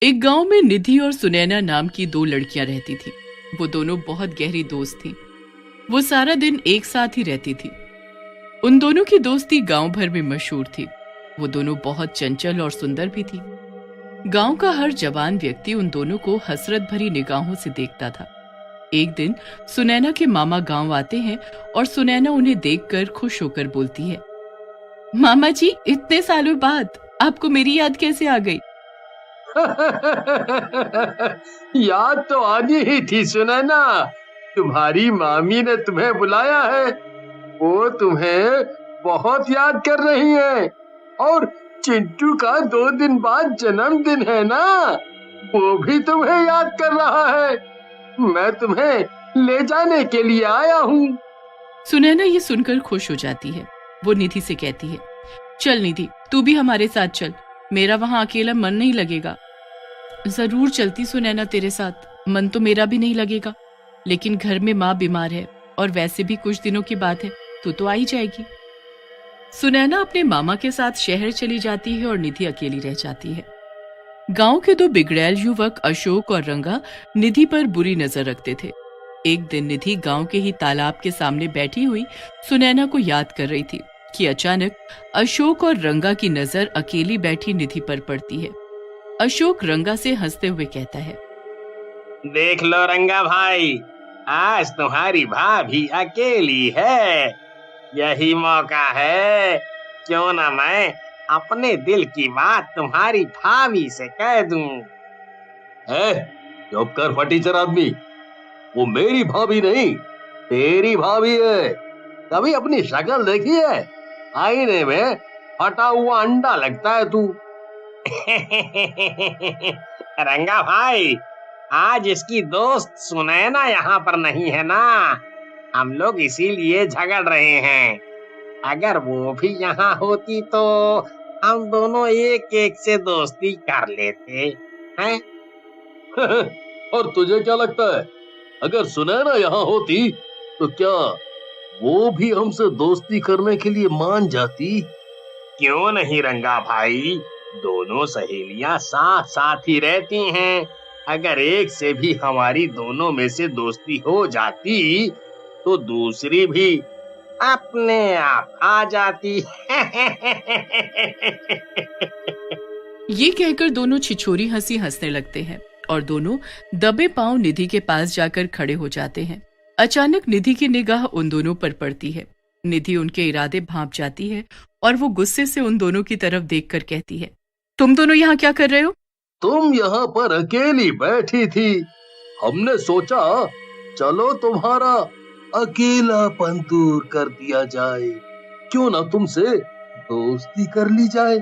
एक गांव में निधि और सुनैना नाम की दो लड़कियां रहती थी। वो दोनों बहुत गहरी दोस्त थीं। वो सारा दिन एक साथ ही रहती थी। उन दोनों की दोस्ती गांव भर में मशहूर थी। वो दोनों बहुत चंचल और सुंदर भी थी। गांव का हर जवान व्यक्ति उन दोनों को हसरत भरी निगाहों से देखता था। एक दिन सुनैना के मामा गांव आते हैं और सुनैना उन्हें देखकर खुश होकर बोलती है, मामा जी, इतने सालों बाद आपको मेरी याद कैसे आ गई? याद तो आनी ही थी सुनैना। तुम्हारी मामी ने तुम्हें बुलाया है। वो तुम्हें बहुत याद कर रही है। और चिंटू का 2 दिन बाद जन्मदिन है ना, वो भी तुम्हें याद कर रहा है। मैं तुम्हें ले जाने के लिए आया हूँ। सुनैना ये सुनकर खुश हो जाती है। वो निधि से कहती है, चल निधि, तू भी हमारे साथ चल। मेरा वहां अकेला मन नहीं लगेगा। जरूर चलती सुनैना तेरे साथ, मन तो मेरा भी नहीं लगेगा, लेकिन घर में माँ बीमार है और वैसे भी कुछ दिनों की बात है, तू तो आ ही जाएगी। सुनैना अपने मामा के साथ शहर चली जाती है और निधि अकेली रह जाती है। गांव के 2 बिगड़ैल युवक अशोक और रंगा निधि पर बुरी नजर रखते थे। एक दिन निधि गांव के ही तालाब के सामने बैठी हुई सुनैना को याद कर रही थी कि अचानक अशोक और रंगा की नजर अकेली बैठी निधि पर पड़ती है। अशोक रंगा से हंसते हुए कहता है, देख लो रंगा भाई, आज तुम्हारी भाभी अकेली है। यही मौका है, क्यों ना मैं अपने दिल की बात तुम्हारी भाभी से कह दूं। चुप कर फटीचर आदमी। वो मेरी भाभी नहीं, तेरी भाभी है। कभी अपनी शक्ल देखी है? आईने में फटा हुआ अंडा लगता है तू। रंगा भाई, आज इसकी दोस्त सुनैना यहाँ पर नहीं है ना, हम लोग इसीलिए झगड़ रहे हैं। अगर वो भी यहाँ होती तो हम दोनों एक एक से दोस्ती कर लेते हैं। और तुझे क्या लगता है, अगर सुनैना यहाँ होती तो क्या वो भी हमसे दोस्ती करने के लिए मान जाती? क्यों नहीं रंगा भाई, दोनों सहेलियां साथ साथ ही रहती हैं। अगर एक से भी हमारी दोनों में से दोस्ती हो जाती तो दूसरी भी अपने आप आ जाती। ये कहकर दोनों छिछोरी हंसी हंसने लगते हैं और दोनों दबे पांव निधि के पास जाकर खड़े हो जाते हैं। अचानक निधि की निगाह उन दोनों पर पड़ती है। निधि उनके इरादे भांप जाती है और वो गुस्से से उन दोनों की तरफ देखकर कहती है, तुम दोनों यहाँ क्या कर रहे हो? तुम यहाँ पर अकेली बैठी थी। हमने सोचा चलो तुम्हारा अकेलापन दूर कर दिया जाए। क्यों ना तुमसे दोस्ती कर ली जाए।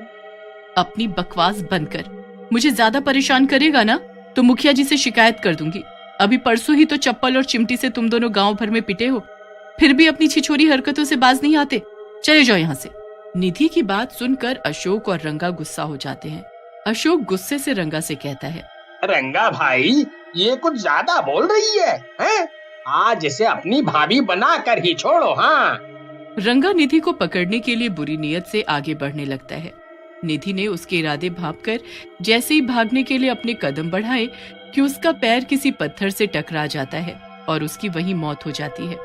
अपनी बकवास बंद कर। मुझे ज्यादा परेशान करेगा ना तो मुखिया जी से शिकायत कर दूंगी। अभी परसों ही तो चप्पल और चिमटी से तुम दोनों गांव भर में पिटे हो, फिर भी अपनी छिछोरी हरकतों से बाज नहीं आते। चले जाओ यहाँ से। निधि की बात सुनकर अशोक और रंगा गुस्सा हो जाते हैं। अशोक गुस्से से रंगा से कहता है, रंगा भाई, ये कुछ ज्यादा बोल रही है? आज इसे अपनी भाभी बना कर ही छोड़ो। हाँ। रंगा निधि को पकड़ने के लिए बुरी नीयत से आगे बढ़ने लगता है। निधि ने उसके इरादे भांपकर जैसे ही भागने के लिए अपने कदम बढ़ाए कि उसका पैर किसी पत्थर से टकरा जाता है और उसकी वहीं मौत हो जाती है।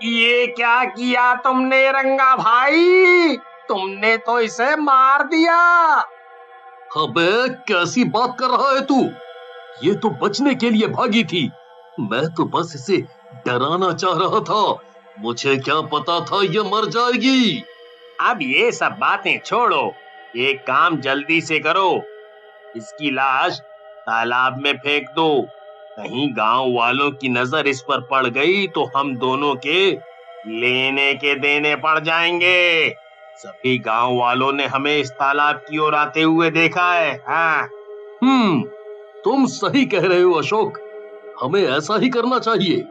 ये क्या किया तुमने रंगा भाई? तुमने तो इसे मार दिया। अबे कैसी बात कर रहा है तू? ये तो बचने के लिए भागी थी। मैं तो बस इसे डराना चाह रहा था। मुझे क्या पता था ये मर जाएगी। अब ये सब बातें छोड़ो, एक काम जल्दी से करो। इसकी लाश तालाब में फेंक दो। कहीं गांव वालों की नजर इस पर पड़ गई तो हम दोनों के लेने के देने पड़ जाएंगे। सभी गांव वालों ने हमें इस तालाब की ओर आते हुए देखा है। हाँ। तुम सही कह रहे हो अशोक, हमें ऐसा ही करना चाहिए।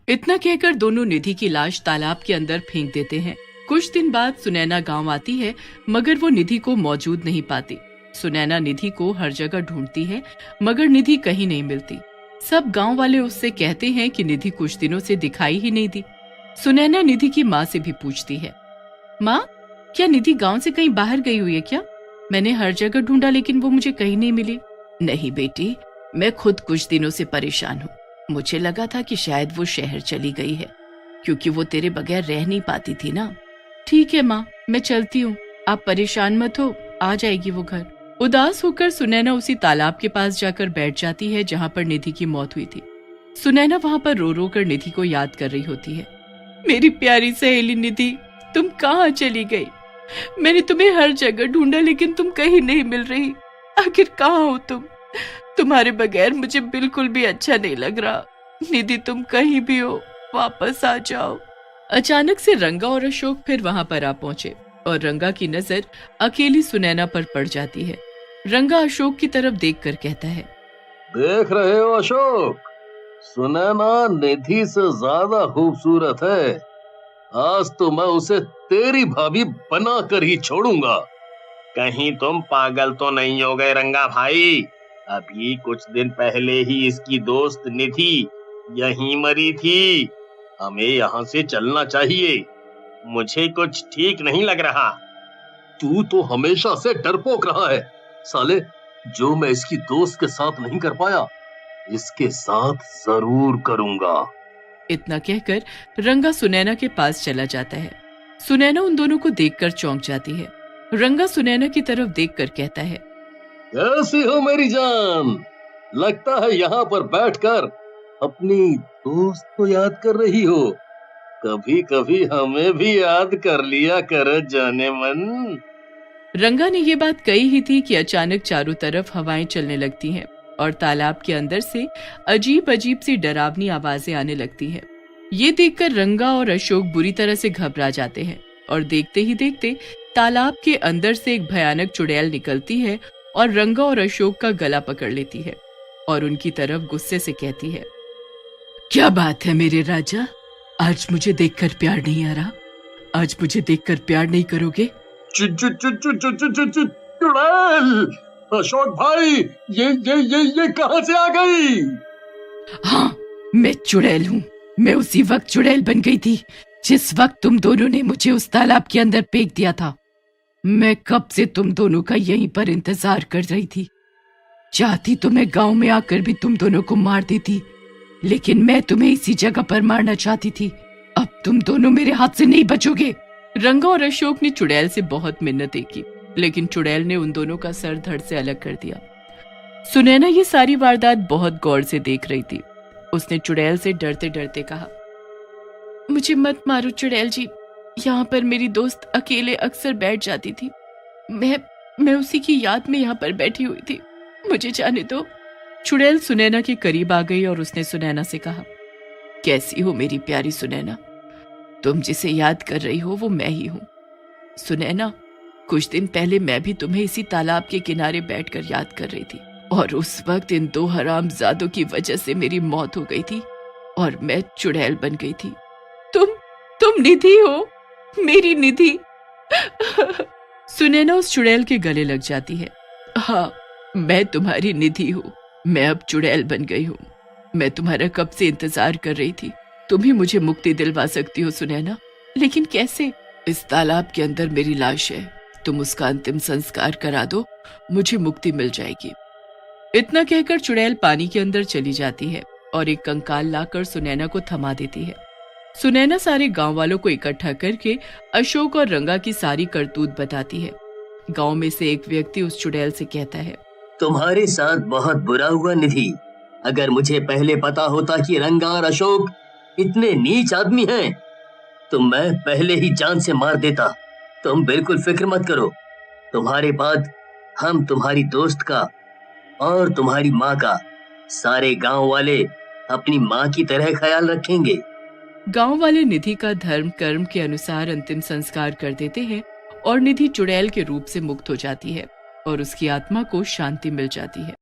इतना कहकर दोनों निधि की लाश तालाब के अंदर फेंक देते हैं। कुछ दिन बाद सुनैना गांव आती है, मगर वो निधि को मौजूद नहीं पाती। सुनैना निधि को हर जगह ढूंढती है, मगर निधि कहीं नहीं मिलती। सब गांव वाले उससे कहते हैं कि निधि कुछ दिनों से दिखाई ही नहीं दी। सुनैना निधि की माँ से भी पूछती है, माँ, क्या निधि गांव से कहीं बाहर गई हुई है क्या? मैंने हर जगह ढूंढा लेकिन वो मुझे कहीं नहीं मिली। नहीं बेटी, मैं खुद कुछ दिनों से परेशान हूँ। मुझे लगा था कि शायद वो शहर चली गई है, क्योंकि वो तेरे बगैर रह नहीं पाती थी ना। ठीक है माँ, मैं चलती हूँ, आप परेशान मत हो, आ जाएगी वो घर। उदास होकर सुनैना उसी तालाब के पास जाकर बैठ जाती है जहाँ पर निधि की मौत हुई थी। सुनैना वहाँ पर रो रो कर निधि को याद कर रही होती है। मेरी प्यारी सहेली निधि, तुम कहाँ चली गई? मैंने तुम्हें हर जगह ढूंढा, लेकिन तुम कहीं नहीं मिल रही। आखिर कहाँ हो तुम? तुम्हारे बगैर मुझे बिल्कुल भी अच्छा नहीं लग रहा। निधि, तुम कहीं भी हो, वापस आ जाओ। अचानक से रंगा और अशोक फिर वहां पर आ पहुंचे और रंगा की नजर अकेली सुनैना पर पड़ जाती है। रंगा अशोक की तरफ देखकर कहता है, देख रहे हो अशोक, सुनैना निधि से ज्यादा खूबसूरत है। आज तो मैं उसे तेरी भाभी बना कर ही छोड़ूंगा। कहीं तुम पागल तो नहीं हो गए रंगा भाई? अभी कुछ दिन पहले ही इसकी दोस्त निधि यहीं मरी थी। हमें यहाँ से चलना चाहिए। मुझे कुछ ठीक नहीं लग रहा। तू तो हमेशा से डरपोक रहा है साले। जो मैं इसकी दोस्त के साथ नहीं कर पाया, इसके साथ जरूर करूंगा। इतना कहकर रंगा सुनैना के पास चला जाता है। सुनैना उन दोनों को देखकर चौंक जाती है। रंगा सुनैना की तरफ देखकर कहता है, कैसी हो मेरी जान? लगता है यहाँ पर बैठकर अपनी दोस्त को याद कर रही हो। कभी कभी हमें भी याद कर लिया कर जाने मन। रंगा ने ये बात कही ही थी कि अचानक चारों तरफ हवाएं चलने लगती हैं और तालाब के अंदर से अजीब अजीब सी डरावनी आवाजें आने लगती हैं। ये देखकर रंगा और अशोक बुरी तरह से घबरा जाते हैं और देखते ही देखते तालाब के अंदर से एक भयानक चुड़ैल निकलती है और रंगा और अशोक का गला पकड़ लेती है और उनकी तरफ गुस्से से कहती है, क्या बात है मेरे राजा? आज मुझे देखकर प्यार नहीं आ रहा? आज मुझे देखकर प्यार नहीं करोगे? चुड़ैल! अशोक भाई, ये कहां से आ गई? हाँ, मैं चुड़ैल हूँ। मैं उसी वक्त चुड़ैल बन गई थी जिस वक्त तुम दोनों ने मुझे उस तालाब के अंदर फेंक दिया था। मैं कब से तुम दोनों का यहीं पर इंतजार कर रही थी। चाहती तो मैं गांव में आकर भी तुम दोनों को मार देती, लेकिन मैं तुम्हें इसी जगह पर मारना चाहती थी। अब तुम दोनों मेरे हाथ से नहीं बचोगे। रंगा और अशोक ने चुड़ैल से बहुत मिन्नतें की, लेकिन चुड़ैल ने उन दोनों का सर धड़ से अलग कर दिया। सुनैना ये सारी वारदात बहुत गौर से देख रही थी। उसने चुड़ैल से डरते डरते कहा, मुझे मत मारो चुड़ैल जी, यहाँ पर मेरी दोस्त अकेले अक्सर बैठ जाती थी। मैं उसी की याद में यहाँ पर बैठी हुई थी, मुझे जाने दो। चुड़ैल सुनैना के करीब आ गई और उसने सुनैना से कहा, कैसी हो मेरी प्यारी सुनैना? तुम जिसे याद कर रही हो वो मैं ही हूँ। सुनैना, कुछ दिन पहले मैं भी तुम्हें इसी तालाब के किनारे बैठकर याद कर रही थी और उस वक्त इन दो हरामजादों की वजह से मेरी मौत हो गई थी और मैं चुड़ैल बन गई थी। तुम निधि हो, मेरी निधि। सुनैना उस चुड़ैल के गले लग जाती है। हाँ, मैं तुम्हारी निधि हूँ। मैं अब चुड़ैल बन गई हूँ। मैं तुम्हारा कब से इंतजार कर रही थी। तुम ही मुझे मुक्ति दिलवा सकती हो सुनैना, लेकिन कैसे? इस तालाब के अंदर मेरी लाश है, तुम उसका अंतिम संस्कार करा दो, मुझे मुक्ति मिल जाएगी। इतना कहकर चुड़ैल पानी के अंदर चली जाती है और एक कंकाल लाकर सुनैना को थमा देती है। सुनैना सारे गांव वालों को इकट्ठा करके अशोक और रंगा की सारी करतूत बताती है। गांव में से एक व्यक्ति उस चुड़ैल से कहता है, तुम्हारे साथ बहुत बुरा हुआ निधि। अगर मुझे पहले पता होता कि रंगा और अशोक इतने नीच आदमी हैं, तो मैं पहले ही जान से मार देता। तुम बिल्कुल फिक्र मत करो, तुम्हारे बाद हम तुम्हारी दोस्त का और तुम्हारी माँ का, सारे गांव वाले अपनी माँ की तरह ख्याल रखेंगे। गांव वाले निधि का धर्म कर्म के अनुसार अंतिम संस्कार कर देते हैं और निधि चुड़ैल के रूप से मुक्त हो जाती है और उसकी आत्मा को शांति मिल जाती है।